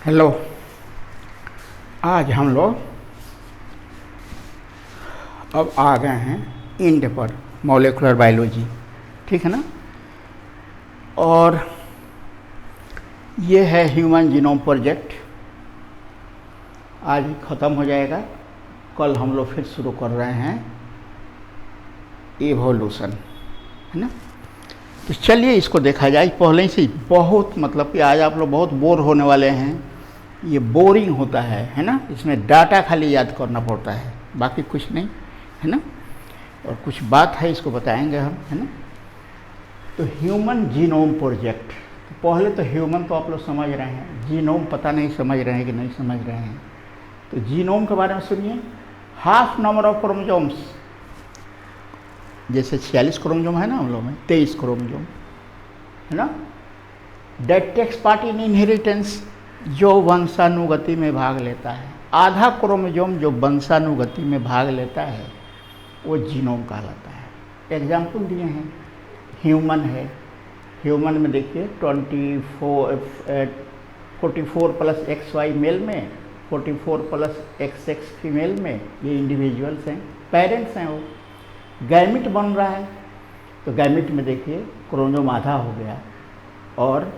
Hello. आज हम लोग अब आ गए हैं इंड पर, मॉलिक्यूलर बायोलॉजी, ठीक है ना। और ये है ह्यूमन जीनोम प्रोजेक्ट। आज ख़त्म हो जाएगा, कल हम लोग फिर शुरू कर रहे हैं एवोल्यूशन, है ना। तो चलिए इसको देखा जाए। पहले से बहुत मतलब कि आज आप लोग बहुत बोर होने वाले हैं। ये बोरिंग होता है ना। इसमें डाटा खाली याद करना पड़ता है, बाकी कुछ नहीं, है ना। और कुछ बात है, इसको बताएंगे हम, है ना। तो ह्यूमन जीनोम प्रोजेक्ट, तो पहले तो ह्यूमन तो आप लोग समझ रहे हैं, जीनोम पता नहीं समझ रहे हैं कि नहीं समझ रहे हैं। तो जीनोम के बारे में सुनिए। हाफ नंबर ऑफ क्रोमोसोम्स, जैसे 46 क्रोमोसोम है ना हम लोग में, 23 क्रोमोसोम, है ना। That takes part in inheritance, जो वंशानुगति में भाग लेता है। आधा क्रोमोसोम जो वंशानुगति में भाग लेता है वो जीनोम कहलाता है। एग्जाम्पल दिए हैं, ह्यूमन है। ह्यूमन में देखिए 44 प्लस XY मेल में, 44 प्लस XX फीमेल में, ये इंडिविजुअल्स हैं, पेरेंट्स हैं। वो गैमिट बन रहा है, तो गैमिट में देखिए क्रोमोसोम आधा हो गया, और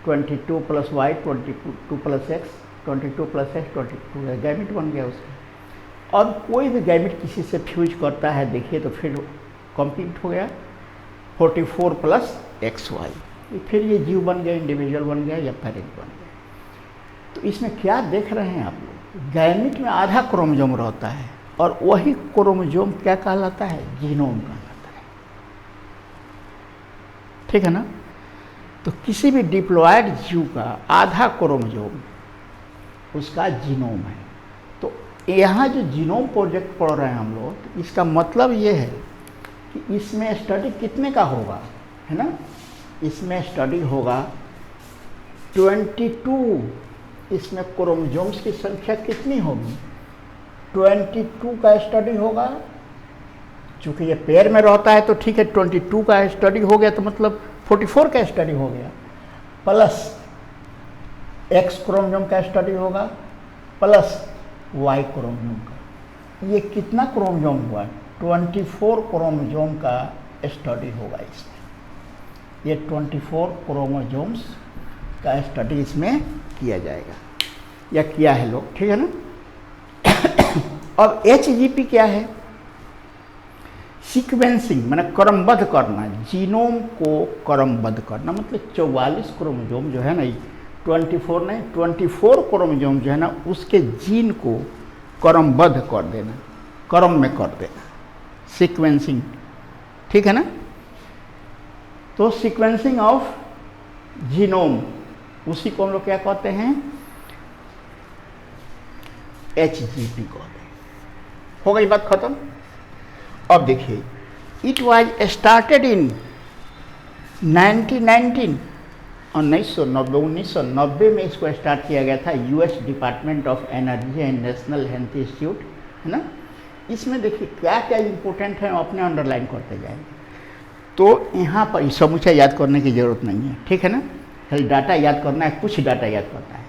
22 plus Y, 22 plus X, 22 plus X 22 है, गैमिट बन गया उसका। और कोई भी गैमिट किसी से फ्यूज करता है, देखिए तो फिर कंप्लीट हो गया 44 प्लस XY, फिर ये जीव बन गया, इंडिविजुअल बन गया या पेरेंट बन गया। तो इसमें क्या देख रहे हैं आप लोग, गैमिट में आधा क्रोमोसोम रहता है, और वही क्रोमोसोम क्या कहलाता है, जीनोम कहलाता है, ठीक है ना। तो किसी भी डिप्लॉयड जीव का आधा क्रोमोसोम उसका जीनोम है। तो यहाँ जो जीनोम प्रोजेक्ट पढ़ रहे हैं हम लोग, तो इसका मतलब ये है कि इसमें स्टडी कितने का होगा, है ना। इसमें स्टडी होगा 22, इसमें क्रोमोसोम्स की संख्या कितनी होगी, 22 का स्टडी होगा। चूँकि ये पेयर में रहता है तो ठीक है, 22 का स्टडी हो गया तो मतलब 44 का स्टडी हो गया, प्लस X क्रोमोसोम का स्टडी होगा, प्लस Y क्रोमोसोम का। ये कितना क्रोमोसोम हुआ, 24 क्रोमोसोम का स्टडी होगा इसमें। ये 24 क्रोमोसोम्स का स्टडी इसमें किया जाएगा, या किया है लोग, ठीक है ना। अब HGP क्या है, सीक्वेंसिंग मैंने क्रमबद्ध करना, जीनोम को क्रमबद्ध करना। मतलब 44 क्रोमोसोम जो है ना, 24 नहीं, 24 क्रोमोसोम जो है ना, उसके जीन को क्रमबद्ध कर देना, क्रम में कर देना, सीक्वेंसिंग, ठीक है ना। तो सीक्वेंसिंग ऑफ जीनोम, उसी को हम लोग क्या कहते हैं, HGP कहते हैं। हो गई बात खत्म। अब देखिए, इट वाज स्टार्टेड इन 1919, 1990 में इसको स्टार्ट किया गया था, US department of energy and national health institute, है ना। इसमें देखिए क्या क्या इंपॉर्टेंट है, अपने अंडरलाइन करते जाएंगे। तो यहाँ पर समूचा याद करने की ज़रूरत नहीं है, ठीक है ना। खाली डाटा याद करना है, कुछ डाटा याद करना है।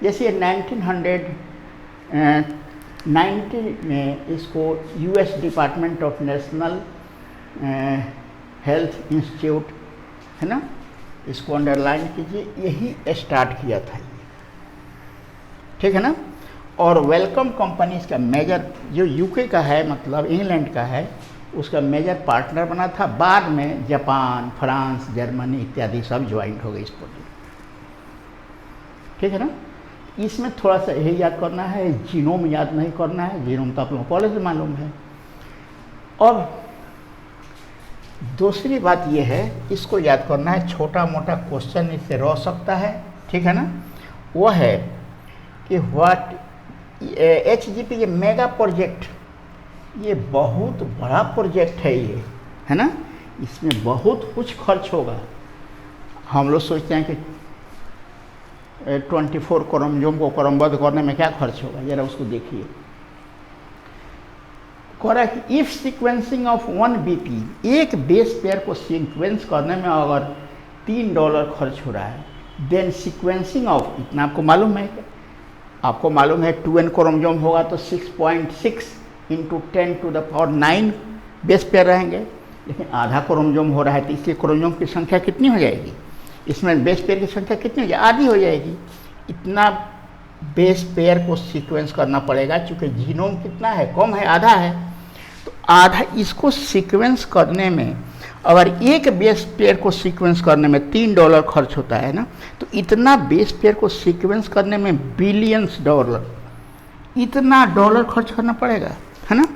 जैसे 1990 में इसको US department of national health institute, है ना, इसको अंडरलाइन कीजिए, यही स्टार्ट किया था ये, ठीक है ना। और वेलकम कंपनी इसका मेजर, जो UK का है, मतलब इंग्लैंड का है, उसका मेजर पार्टनर बना था। बाद में जापान, फ्रांस, जर्मनी इत्यादि सब ज्वाइंट हो गए इस प्रोजेक्ट, ठीक है ना। इसमें थोड़ा सा यही याद करना है, जीनोम याद नहीं करना है, जीनोम तो आप लोगों को पहले से मालूम है। और दूसरी बात यह है, इसको याद करना है, छोटा मोटा क्वेश्चन इससे रह सकता है, ठीक है ना। वो है कि व्हाट HGP, ये मेगा प्रोजेक्ट, ये बहुत बड़ा प्रोजेक्ट है ये, है ना। इसमें बहुत कुछ खर्च होगा। हम लोग सोचते हैं कि 24 क्रोमोसोम को क्रमबद्ध करने में क्या खर्च होगा, जरा उसको देखिए। कह रहा है कि इफ सीक्वेंसिंग ऑफ 1 BP, एक बेस पेयर को सीक्वेंस करने में अगर $3 खर्च हो रहा है, देन सीक्वेंसिंग ऑफ, इतना आपको मालूम है क्या? आपको मालूम है 2n क्रोमोसोम होगा तो 6.6 इंटू 10⁹ बेस पेयर रहेंगे, लेकिन आधा क्रोमोसोम हो रहा है तो इसलिए क्रोमोसोम की संख्या कितनी हो जाएगी, इसमें बेस पेयर की संख्या कितनी हो जाएगी, आधी हो जाएगी। इतना बेस पेयर को सीक्वेंस करना पड़ेगा, चूँकि जीनोम कितना है, कम है, आधा है। तो आधा इसको सीक्वेंस करने में, अगर एक बेस पेयर को सीक्वेंस करने में $3 खर्च होता है ना, तो इतना बेस पेयर को सीक्वेंस करने में बिलियंस डॉलर, इतना डॉलर खर्च करना पड़ेगा, है ना।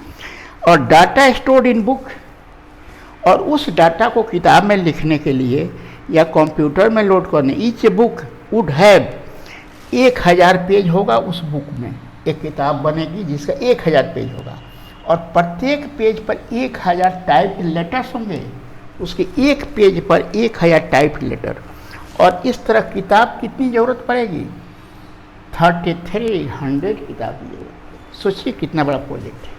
और डाटा स्टोर्ड इन बुक, और उस डाटा को किताब में लिखने के लिए या कंप्यूटर में लोड करने, each book would have 1000 page होगा। उस बुक में एक किताब बनेगी जिसका 1000 पेज होगा, और प्रत्येक पेज पर 1000 टाइप लेटर्स होंगे, उसके एक पेज पर 1000 टाइप लेटर। और इस तरह किताब कितनी ज़रूरत पड़ेगी, 3300 किताब की जरूरत। सोचिए कितना बड़ा प्रोजेक्ट है।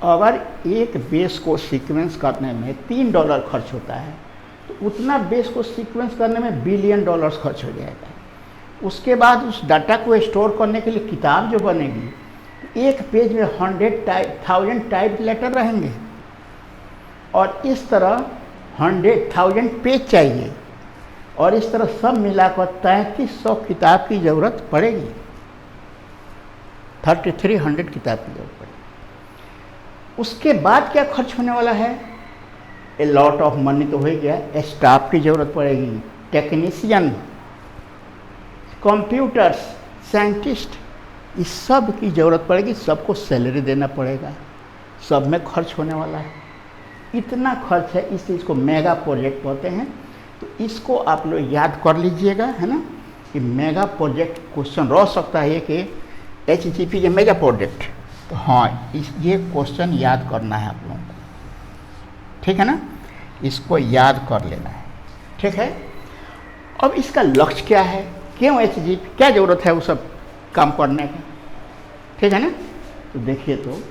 अगर एक बेस को सीक्वेंस करने में $3 खर्च होता है, तो उतना बेस को सीक्वेंस करने में बिलियन डॉलर्स खर्च हो जाएगा। उसके बाद उस डाटा को स्टोर करने के लिए किताब जो बनेगी, एक पेज में 1000 टाइप लेटर रहेंगे, और इस तरह 1000 पेज चाहिए, और इस तरह सब मिलाकर 3300 किताब की ज़रूरत पड़ेगी, 3300 किताब की ज़रूरत पड़ेगी। उसके बाद क्या खर्च होने वाला है, ए लॉट ऑफ मनी तो हो गया, स्टाफ की ज़रूरत पड़ेगी, टेक्नीशियन, कंप्यूटर्स, साइंटिस्ट, इस सब की ज़रूरत पड़ेगी, सबको सैलरी देना पड़ेगा, सब में खर्च होने वाला है। इतना खर्च है, इस चीज़ को मेगा प्रोजेक्ट कहते हैं। तो इसको आप लोग याद कर लीजिएगा, है ना, कि मेगा प्रोजेक्ट क्वेश्चन रह सकता है कि HGP के मेगा प्रोजेक्ट। तो हाँ, ये क्वेश्चन याद करना है आप लोगों को, ठीक है ना, इसको याद कर लेना है, ठीक है। अब इसका लक्ष्य क्या है, क्यों HGP, क्या ज़रूरत है वो सब काम करने का, ठीक है ना। तो देखिए, तो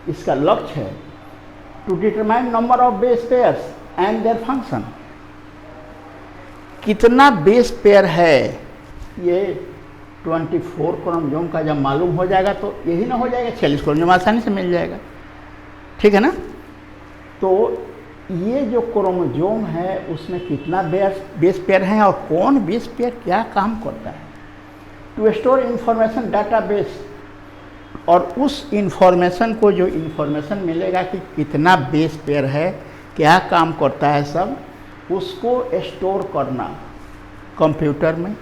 इसका लक्ष्य है to determine number of base pairs and their function. कितना बेस पेयर है, ये 24 क्रोमोसोम का जब मालूम हो जाएगा तो यही ना हो जाएगा, 40 क्रोमोसोम आसानी से मिल जाएगा, ठीक है ना। तो ये जो क्रोमोसोम है उसमें कितना बेस पेयर है और कौन बेस पेयर क्या काम करता है, टू स्टोर इंफॉर्मेशन डाटाबेस, और उस इंफॉर्मेशन को, जो इंफॉर्मेशन मिलेगा कि कितना बेस पेयर है, क्या काम करता है, सब उसको स्टोर करना कंप्यूटर में,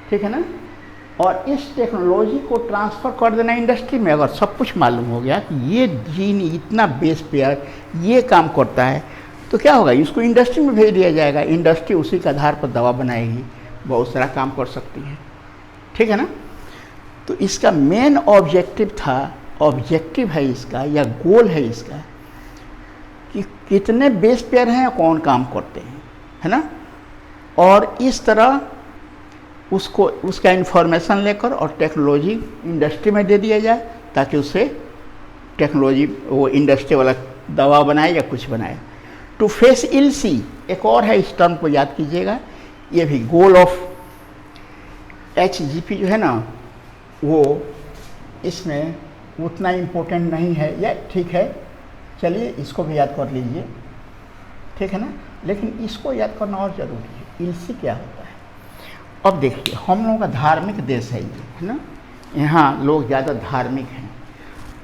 ठीक है ना। और इस टेक्नोलॉजी को ट्रांसफ़र कर देना इंडस्ट्री में। अगर सब कुछ मालूम हो गया कि ये जीन इतना बेस पेयर ये काम करता है, तो क्या होगा, इसको इंडस्ट्री में भेज दिया जाएगा, इंडस्ट्री उसी के आधार पर दवा बनाएगी, बहुत सारा काम कर सकती है, ठीक है ना। तो इसका मेन ऑब्जेक्टिव था, ऑब्जेक्टिव है इसका या गोल है इसका, कि कितने बेस पेयर हैं, कौन काम करते हैं, है ना। और इस तरह उसको, उसका इन्फॉर्मेशन लेकर और टेक्नोलॉजी इंडस्ट्री में दे दिया जाए, ताकि उससे टेक्नोलॉजी वो इंडस्ट्री वाला दवा बनाए या कुछ बनाए। टू फेस इलसी एक और है, इस टर्म को याद कीजिएगा, ये भी गोल ऑफ HGP जो है ना, वो इसमें उतना इम्पोर्टेंट नहीं है, या ठीक है, चलिए इसको भी याद कर लीजिए, ठीक है ना। लेकिन इसको याद करना और ज़रूरी है, इलसी क्या होता है। अब देखिए, हम लोगों का धार्मिक देश है ये, है ना, यहाँ लोग ज़्यादा धार्मिक हैं,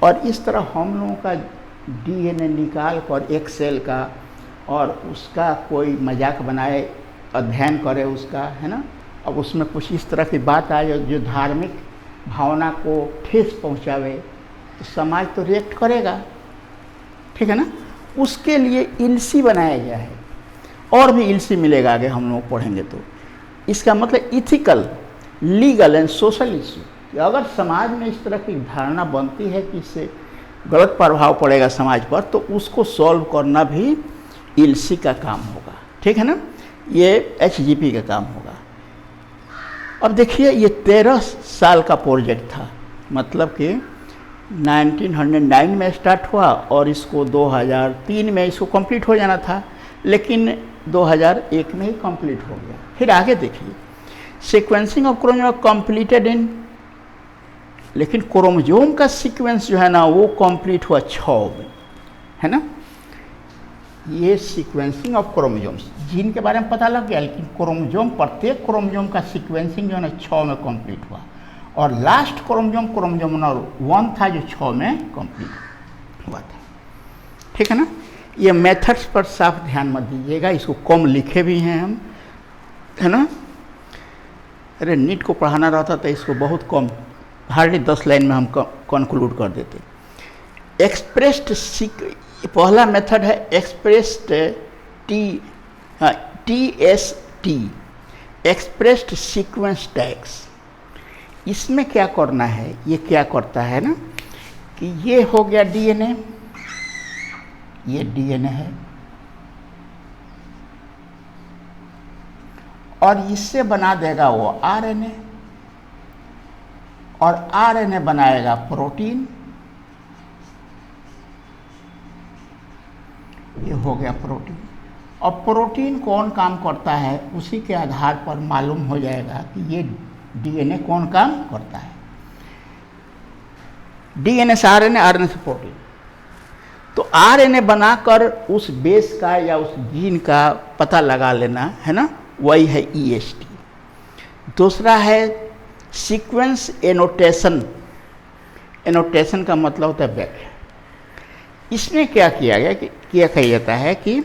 और इस तरह हम लोगों का DNA निकाल कर एक सेल का और उसका कोई मजाक बनाए, अध्ययन करे उसका, है ना। अब उसमें कुछ इस तरह की बात आए जो धार्मिक भावना को ठेस पहुंचावे, तो समाज तो रिएक्ट करेगा, ठीक है ना। उसके लिए इलसी बनाया गया है, और भी इलसी मिलेगा आगे हम लोग पढ़ेंगे। तो इसका मतलब ethical, legal and social issue, कि अगर समाज में इस तरह की धारणा बनती है कि इससे गलत प्रभाव पड़ेगा समाज पर, तो उसको सॉल्व करना भी इलसी का काम होगा, ठीक है ना, ये HGP का काम होगा। अब देखिए, ये 13 साल का प्रोजेक्ट था, मतलब कि 1909 में स्टार्ट हुआ और इसको 2003 में इसको कंप्लीट हो जाना था, लेकिन 2001 में ही कंप्लीट हो गया। फिर आगे देखिए, sequencing of chromosome completed in, लेकिन क्रोमोसोम का सीक्वेंस जो है ना वो कंप्लीट हुआ 6 में, है ना। ये सीक्वेंसिंग ऑफ क्रोमोसोम्स, जीन के बारे में पता लग गया, लेकिन क्रोमोसोम, प्रत्येक क्रोमोसोम का सीक्वेंसिंग जो है ना 6 में कंप्लीट हुआ, और लास्ट क्रोमोसोम नंबर 1 था जो 6 में कंप्लीट हुआ था। ठीक है ना। ये मेथड्स पर साफ ध्यान मत दीजिएगा, इसको कम लिखे भी हैं हम, है ना। अरे नीट को पढ़ाना रहता तो इसको बहुत कम, हार्डली 10 लाइन में हम कंक्लूड कर देते। एक्सप्रेस्ड, पहला मेथड है expressed TST, expressed sequence tags. इसमें क्या करना है, ये क्या करता है ना कि ये हो गया DNA, ये DNA है, और इससे बना देगा वो RNA, और RNA बनाएगा प्रोटीन, ये हो गया प्रोटीन। और प्रोटीन कौन काम करता है उसी के आधार पर मालूम हो जाएगा कि ये DNA कौन काम करता है। DNA से RNA, RNA से प्रोटीन, तो RNA बनाकर उस बेस का या उस जीन का पता लगा लेना, है ना, वही है EST। दूसरा है सीक्वेंस एनोटेशन। एनोटेशन का मतलब होता है व्याख्या। इसमें क्या किया गया कि कहा जाता है कि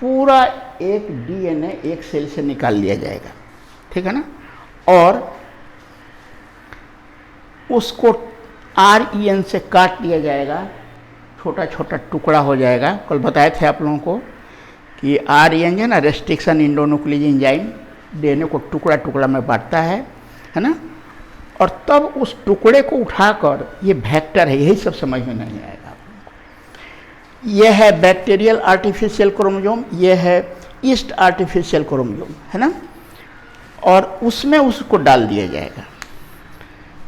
पूरा एक DNA एक सेल से निकाल लिया जाएगा, ठीक है ना, और उसको REN से काट दिया जाएगा, छोटा छोटा टुकड़ा हो जाएगा। कल बताए थे आप लोगों को कि REN जो है ना, रेस्ट्रिक्शन इंडोन्यूक्लियस एंजाइम, DNA को टुकड़ा टुकड़ा में बांटता है ना, और तब उस टुकड़े को उठाकर, ये वेक्टर है, यही सब समझ में नहीं आएगा। यह है बैक्टीरियल आर्टिफिशियल क्रोमोसोम, यह है ईस्ट आर्टिफिशियल क्रोमोसोम, है ना, और उसमें उसको डाल दिया जाएगा।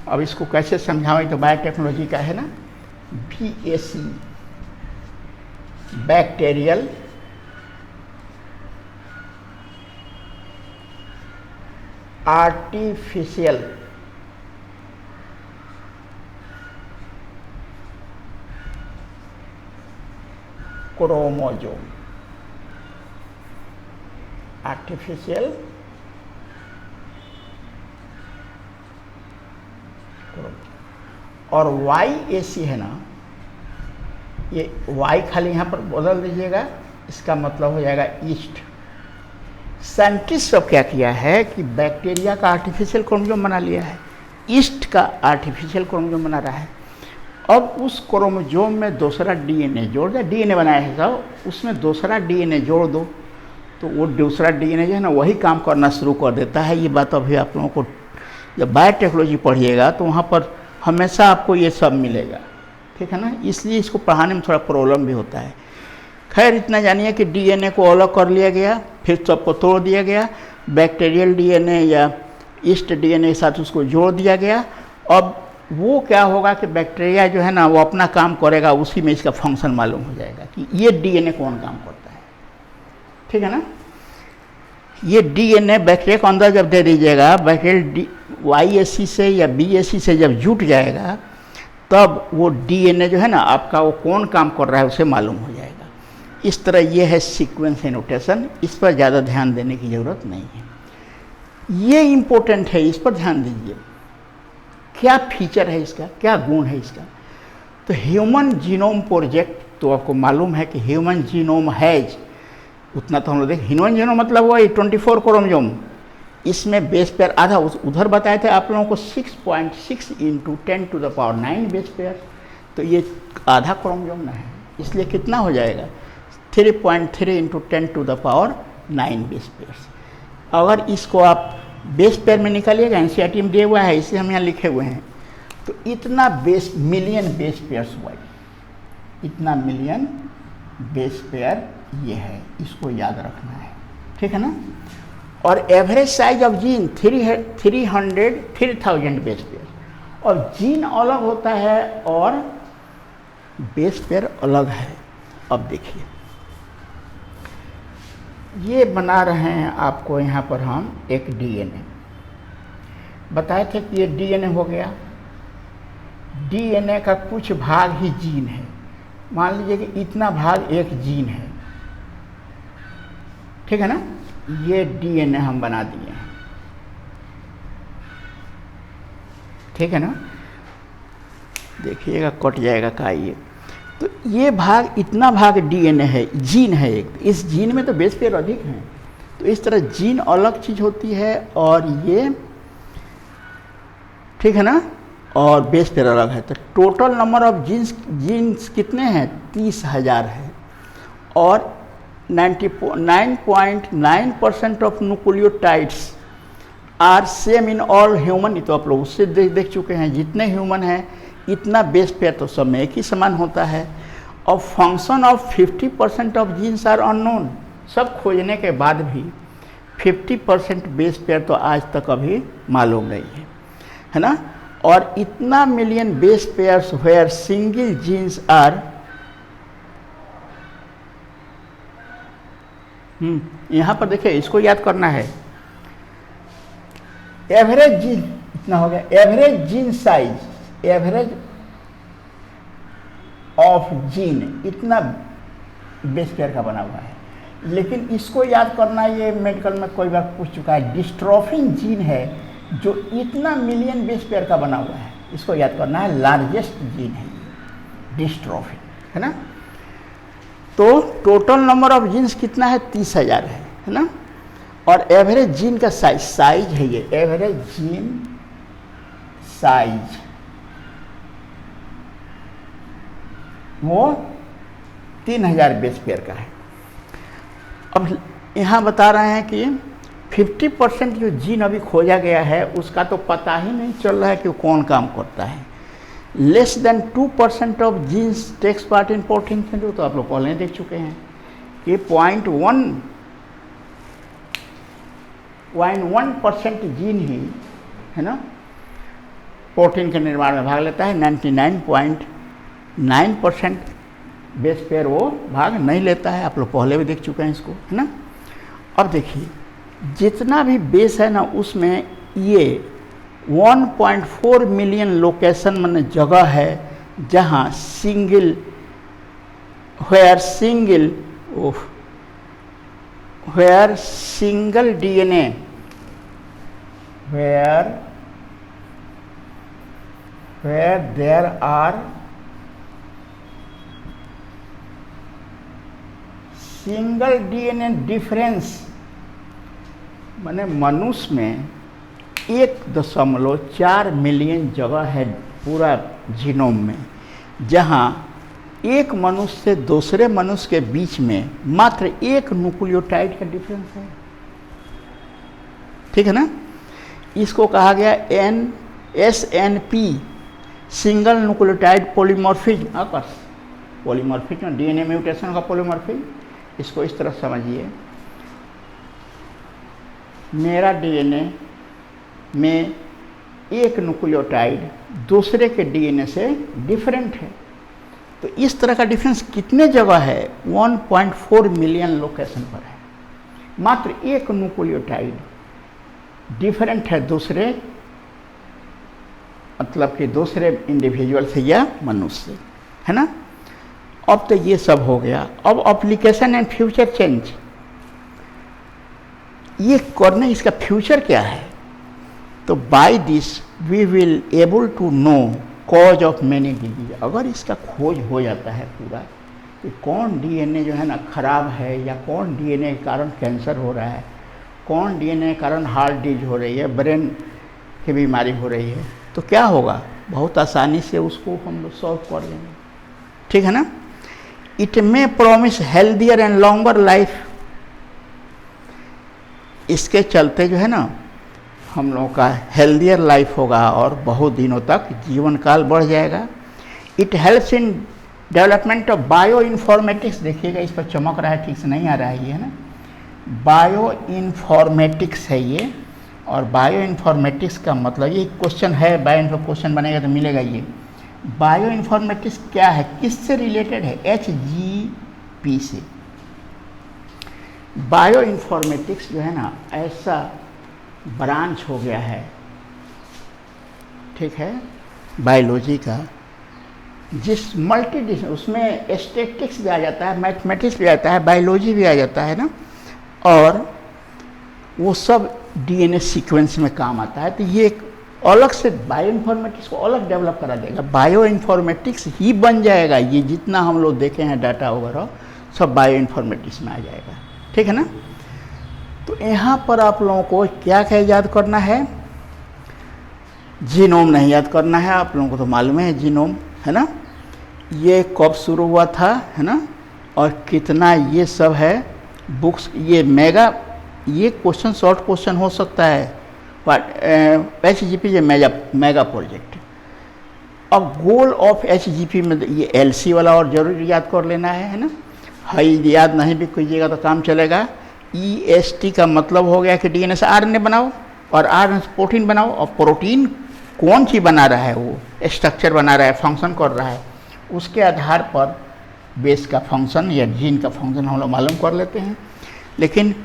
अब इसको कैसे समझाएं, तो बायोटेक्नोलॉजी का है ना, BAC, bacterial artificial chromosome, artificial और YAC है ना, ये Y खाली यहाँ पर बदल दीजिएगा, इसका मतलब हो जाएगा ईस्ट। साइंटिस्ट सब क्या किया है कि बैक्टीरिया का आर्टिफिशियल क्रोमोसोम बना लिया है, ईस्ट का आर्टिफिशियल क्रोमोसोम बना रहा है। अब उस क्रोमोसोम में दूसरा DNA जोड़ दो, DNA बनाया है साहब, उसमें दूसरा DNA जोड़ दो, तो वो दूसरा DNA जो है ना वही काम करना शुरू कर देता है। ये बात अभी आप लोगों को जब बायोटेक्नोलॉजी पढ़िएगा तो वहाँ पर हमेशा आपको ये सब मिलेगा, ठीक है ना, इसलिए इसको पढ़ाने में थोड़ा प्रॉब्लम भी होता है। खैर इतना जानिए कि DNA को अलग कर लिया गया, फिर सबको तोड़ दिया गया, बैक्टीरियल DNA या ईस्ट DNA के साथ उसको जोड़ दिया गया। अब वो क्या होगा कि बैक्टीरिया जो है ना वो अपना काम करेगा, उसी में इसका फंक्शन मालूम हो जाएगा कि ये DNA कौन काम करता है, ठीक है ना। ये DNA बैक्टीरिया को अंदर जब दे दीजिएगा, बैक्टीरियल YAC से या BAC से जब जुट जाएगा, तब वो DNA जो है ना आपका वो कौन काम कर रहा है उसे मालूम हो जाएगा। इस तरह ये है सीक्वेंस एनोटेशन, इस पर ज़्यादा ध्यान देने की ज़रूरत नहीं है। ये इम्पोर्टेंट है, इस पर ध्यान दीजिए, क्या फीचर है इसका, क्या गुण है इसका। तो ह्यूमन जीनोम प्रोजेक्ट, तो आपको मालूम है कि ह्यूमन जीनोम हैज, उतना तो हम लोग देखें, ह्यूमन जीनोम मतलब वही 24 क्रोमोसोम, इसमें बेस पेयर आधा, उधर बताए थे आप लोगों को 6.6 × 10⁹ बेस पेयर, तो ये आधा क्रोमोसोम ना है, इसलिए कितना हो जाएगा 3.3 × 10⁹ बेस पेयर्स। अगर इसको आप बेस पेयर में निकालिएगा, NCERT में दिया हुआ है, इसे हम यहाँ लिखे हुए हैं, तो इतना बेस मिलियन बेस पेयर्स हुआ, इतना मिलियन बेस पेयर ये है, इसको याद रखना है, ठीक है ना। और average size of gene 3000 base pair, और जीन अलग होता है और बेस पेयर अलग है। अब देखिए ये बना रहे हैं आपको यहाँ पर हम एक डीएनए। बताए थे कि ये डीएनए हो गया। डीएनए का कुछ भाग ही जीन है। मान लीजिए कि इतना भाग एक जीन है, ठीक है ना। ये डीएनए हम बना दिए हैं, ठीक है ना। देखिएगा कट जाएगा का ये। तो ये भाग, इतना भाग डीएनए है, जीन है एक। इस जीन में तो बेस पेयर अधिक हैं, तो इस तरह जीन अलग चीज होती है और ये, ठीक है ना, और बेस पेयर अलग है। तो टोटल नंबर ऑफ जीन्स कितने हैं? 30,000 है। और 99.9% of nucleotides are same in all human. तो आप लोग उससे देख चुके हैं, जितने ह्यूमन हैं इतना बेस पेयर तो सब में एक ही समान होता है। और function of 50% of genes are unknown. सब खोजने के बाद भी 50% बेस पेयर तो आज तक अभी मालूम नहीं है ना। और इतना million base pairs where single genes are, यहाँ पर देखिए, इसको याद करना है। एवरेज जीन इतना हो गया, average gene size, average of gene इतना बेस पेयर का बना हुआ है। लेकिन इसको याद करना, ये मेडिकल में कोई बार पूछ चुका है, डिस्ट्रोफिन जीन है जो इतना मिलियन बेस पेयर का बना हुआ है। इसको याद करना है, लार्जेस्ट जीन है डिस्ट्रोफिन, है ना। तो टोटल नंबर ऑफ जीन्स कितना है? 30,000 है ना। और एवरेज जीन का साइज है ये, एवरेज जीन साइज वो 3,000 बेस पेयर का है। अब यहाँ बता रहे हैं कि 50% जो जीन अभी खोजा गया है उसका तो पता ही नहीं चल रहा है कि वो कौन काम करता है। Less than 2% of genes takes part in protein synthesis, तो आप लोग पहले देख चुके हैं कि 0.1% जीन ही, है ना, प्रोटीन के निर्माण में भाग लेता है। 99.9% बेस पेयर वो भाग नहीं लेता है। आप लोग पहले भी देख चुके हैं इसको, है ना। अब देखिए, जितना भी बेस है ना, उसमें ये 1.4 मिलियन लोकेशन माने जगह है जहाँ single DNA, where there are single DNA difference, माने मनुष्य में 1.4 मिलियन जगह है पूरा जीनोम में, जहाँ एक मनुष्य से दूसरे मनुष्य के बीच में मात्र एक न्यूक्लियोटाइड का डिफरेंस है, ठीक है ना। इसको कहा गया SNP, single nucleotide polymorphism. Polymorphism DNA mutation का पॉलीमॉर्फिज्म। इसको इस तरह समझिए, मेरा डीएनए में एक न्यूक्लियोटाइड दूसरे के डीएनए से डिफरेंट है। तो इस तरह का डिफरेंस कितने जगह है? 1.4 मिलियन लोकेशन पर है। मात्र एक न्यूक्लियोटाइड डिफरेंट है दूसरे, मतलब कि दूसरे इंडिविजुअल से या मनुष्य से, है ना। अब तो ये सब हो गया। अब एप्लीकेशन एंड फ्यूचर चेंज, ये करने इसका फ्यूचर क्या है? तो by this we will able to know cause of many disease. अगर इसका खोज हो जाता है पूरा कि कौन डीएनए जो है ना खराब है, या कौन डीएनए के कारण कैंसर हो रहा है, कौन डीएनए के कारण हार्ट डिजीज हो रही है, ब्रेन की बीमारी हो रही है, तो क्या होगा? बहुत आसानी से उसको हम लोग सॉल्व कर लेंगे, ठीक है ना। It may promise healthier and longer life. इसके चलते जो है ना हम लोगों का हेल्दियर लाइफ होगा और बहुत दिनों तक जीवन काल बढ़ जाएगा। It helps in development of bio informatics. देखिएगा इस पर चमक रहा है, ठीक से नहीं आ रहा है ये, है ना। बायो इन्फॉर्मेटिक्स है ये, और बायो इन्फॉर्मेटिक्स का मतलब ये क्वेश्चन है, बायो क्वेश्चन बनेगा तो मिलेगा ये। बायो इन्फॉर्मेटिक्स क्या है, किससे रिलेटेड है? HGP से। बायो इन्फॉर्मेटिक्स जो है ना ऐसा ब्रांच हो गया है, ठीक है, बायोलॉजी का, जिस मल्टी उसमें स्टैटिस्टिक्स भी आ जाता है, मैथमेटिक्स भी आता है, बायोलॉजी भी आ जाता है ना, और वो सब डीएनए सीक्वेंस में काम आता है। तो ये एक अलग से बायो इन्फॉर्मेटिक्स को अलग डेवलप करा देगा, बायो इन्फॉर्मेटिक्स ही बन जाएगा। ये जितना हम लोग देखे हैं डाटा वगैरह सब बायो इन्फॉर्मेटिक्स में आ जाएगा, ठीक है ना। तो यहाँ पर आप लोगों को क्या क्या याद करना है, जीनोम नहीं याद करना है, आप लोगों को तो मालूम है जीनोम, है ना, ये कब शुरू हुआ था, है ना, और कितना ये सब है बुक्स, ये मेगा, ये क्वेश्चन शॉर्ट क्वेश्चन हो सकता है, HGP ये मेगा प्रोजेक्ट। अब गोल ऑफ HGP में ये LC वाला और जरूर याद कर लेना है ना, हाई याद नहीं भी कीजिएगा तो काम चलेगा। EST का मतलब हो गया कि DNA से RNA बनाओ और RNA से प्रोटीन बनाओ, और प्रोटीन कौन चीज़ बना रहा है, वो स्ट्रक्चर बना रहा है, फंक्शन कर रहा है, उसके आधार पर बेस का फंक्शन या जीन का फंक्शन हम लोग मालूम कर लेते हैं। लेकिन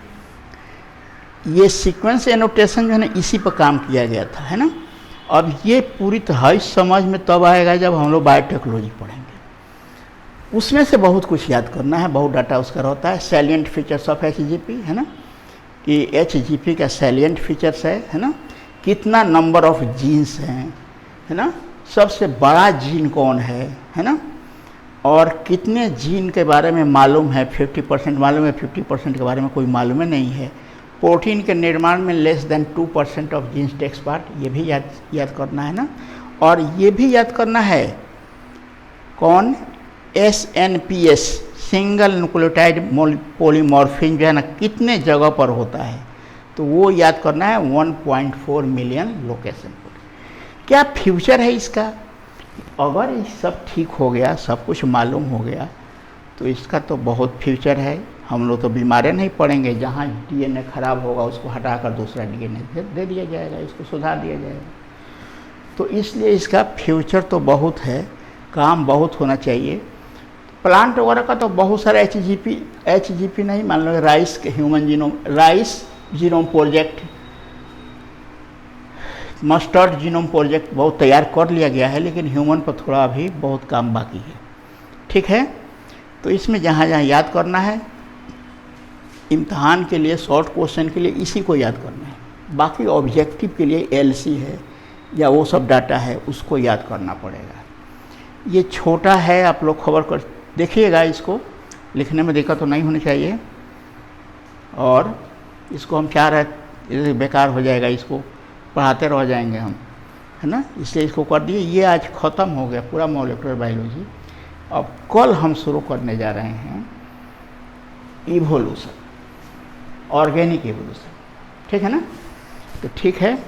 ये सीक्वेंस एनोटेशन जो है ना इसी पर काम किया गया था, है ना। अब ये पूरी तरह समझ में तब आएगा जब हम लोग बायोटेक्नोलॉजी पढ़ेंगे, उसमें से बहुत कुछ याद करना है, बहुत डाटा उसका रहता है। सैलिएंट फीचर्स ऑफ HGP, है ना, कि HGP का सैलिएंट फीचर्स है ना, कितना नंबर ऑफ जीन्स हैं, है ना, सबसे बड़ा जीन कौन है ना, और कितने जीन के बारे में मालूम है, 50% मालूम है, 50% के बारे में कोई मालूम नहीं है। प्रोटीन के निर्माण में less than 2% of genes takes part, ये भी याद करना है ना। और ये भी याद करना है कौन, SNPS सिंगल न्यूक्लियोटाइड पॉलीमॉर्फिज्म जो है ना कितने जगह पर होता है, तो वो याद करना है 1.4 मिलियन लोकेशन पर। क्या फ्यूचर है इसका, अगर ये सब ठीक हो गया, सब कुछ मालूम हो गया, तो इसका तो बहुत फ्यूचर है। हम लोग तो बीमारें नहीं पड़ेंगे, जहाँ DNA खराब होगा उसको हटाकर दूसरा DNA दे दिया जाएगा, इसको सुधार दिया जाएगा। तो इसलिए इसका फ्यूचर तो बहुत है, काम बहुत होना चाहिए। प्लांट वगैरह का तो बहुत सारा HGP नहीं, मान लो राइस के human genome, rice genome project, mustard genome project बहुत तैयार कर लिया गया है, लेकिन ह्यूमन पर थोड़ा अभी बहुत काम बाकी है, ठीक है। तो इसमें जहाँ जहाँ याद करना है, इम्तहान के लिए शॉर्ट क्वेश्चन के लिए इसी को याद करना है, बाकी ऑब्जेक्टिव के लिए LC है या वो सब डाटा है उसको याद करना पड़ेगा। ये छोटा है, आप लोग खबर कर देखिएगा, इसको लिखने में दिक्कत तो नहीं होनी चाहिए, और इसको हम चाह रहे बेकार हो जाएगा, इसको पढ़ाते रह जाएंगे हम, है ना, इसलिए इसको कर दिए। ये आज ख़त्म हो गया पूरा मॉलिक्यूलर बायोलॉजी। अब कल हम शुरू करने जा रहे हैं इवोल्यूशन, ऑर्गेनिक इवोल्यूशन, ठीक है ना। तो ठीक है।